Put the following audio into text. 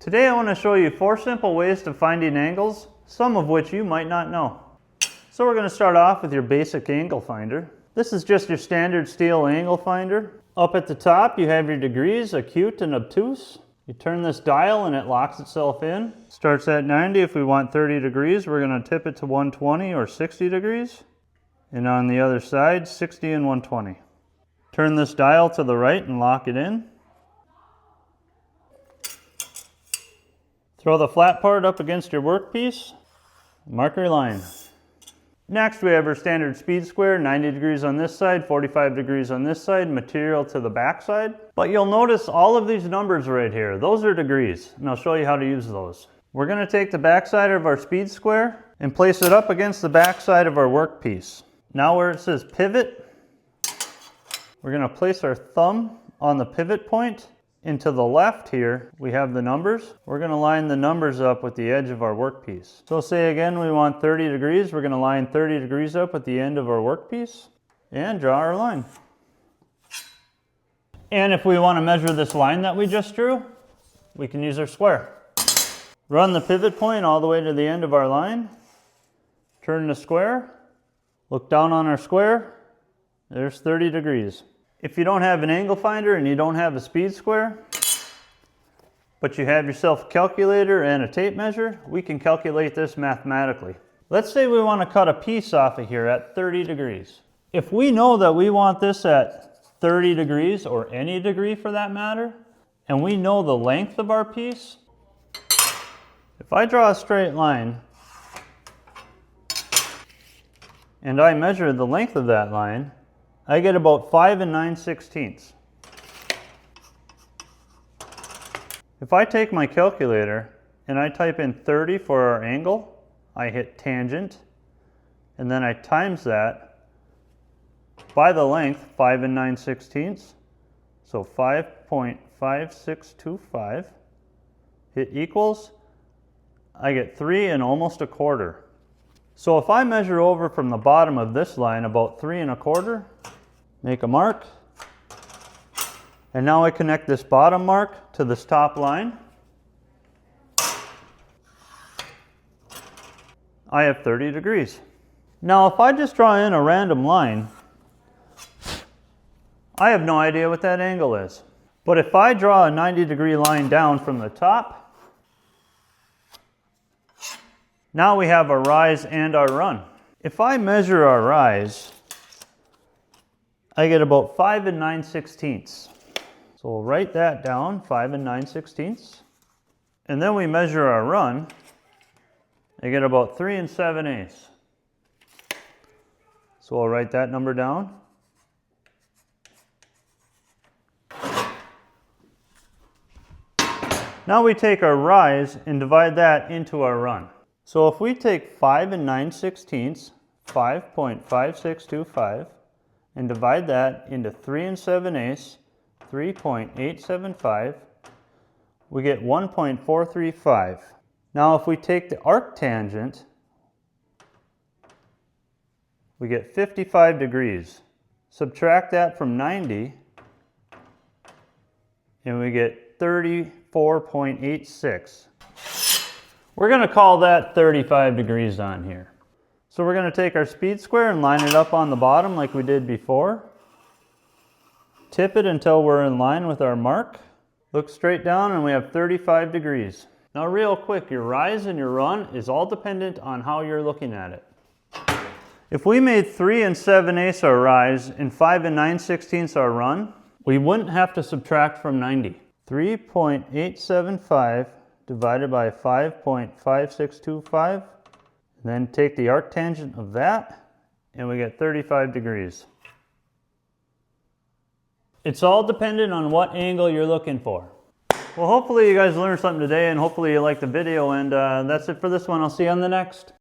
Today I want to show you 4 simple ways to finding angles, some of which you might not know. So we're going to start off with your basic angle finder. This is just your standard steel angle finder. Up at the top you have your degrees, acute and obtuse. You turn this dial and it locks itself in. Starts at 90. If we want 30 degrees, we're going to tip it to 120 or 60 degrees. And on the other side, 60 and 120. Turn this dial to the right and lock it in. Throw the flat part up against your workpiece, mark your line. Next we have our standard speed square, 90 degrees on this side, 45 degrees on this side, material to the back side. But you'll notice all of these numbers right here, those are degrees, and I'll show you how to use those. We're going to take the back side of our speed square and place it up against the back side of our workpiece. Now where it says pivot, we're going to place our thumb on the pivot point. And to the left here, we have the numbers. We're going to line the numbers up with the edge of our workpiece. So say again we want 30 degrees. We're going to line 30 degrees up at the end of our workpiece and draw our line. And if we want to measure this line that we just drew, we can use our square. Run the pivot point all the way to the end of our line. Turn the square. Look down on our square. There's 30 degrees. If you don't have an angle finder and you don't have a speed square, but you have yourself a calculator and a tape measure, we can calculate this mathematically. Let's say we want to cut a piece off of here at 30 degrees. If we know that we want this at 30 degrees, or any degree for that matter, and we know the length of our piece, if I draw a straight line and I measure the length of that line, I get about 5 9/16. If I take my calculator and I type in 30 for our angle, I hit tangent, and then I times that by the length, 5 9/16, so 5.5625, hit equals, I get 3 and almost a quarter. So if I measure over from the bottom of this line about 3 1/4, make a mark, and now I connect this bottom mark to this top line. I have 30 degrees. Now if I just draw in a random line, I have no idea what that angle is. But if I draw a 90-degree line down from the top, now we have our rise and our run. If I measure our rise, I get about 5 9/16. So we'll write that down, 5 9/16. And then we measure our run, I get about 3 7/8. So we'll write that number down. Now we take our rise and divide that into our run. So if we take 5 9/16, 5.5625, and divide that into 3 7/8, 3.875, we get 1.435. Now if we take the arctangent, we get 55 degrees. Subtract that from 90, and we get 34.86. We're going to call that 35 degrees on here. So we're going to take our speed square and line it up on the bottom like we did before. Tip it until we're in line with our mark. Look straight down and we have 35 degrees. Now real quick, your rise and your run is all dependent on how you're looking at it. If we made 3 7/8 our rise and 5 9/16 our run, we wouldn't have to subtract from 90. 3.875 divided by 5.5625, then take the arctangent of that, and we get 35 degrees. It's all dependent on what angle you're looking for. Well, hopefully you guys learned something today, and hopefully you liked the video, and that's it for this one. I'll see you on the next.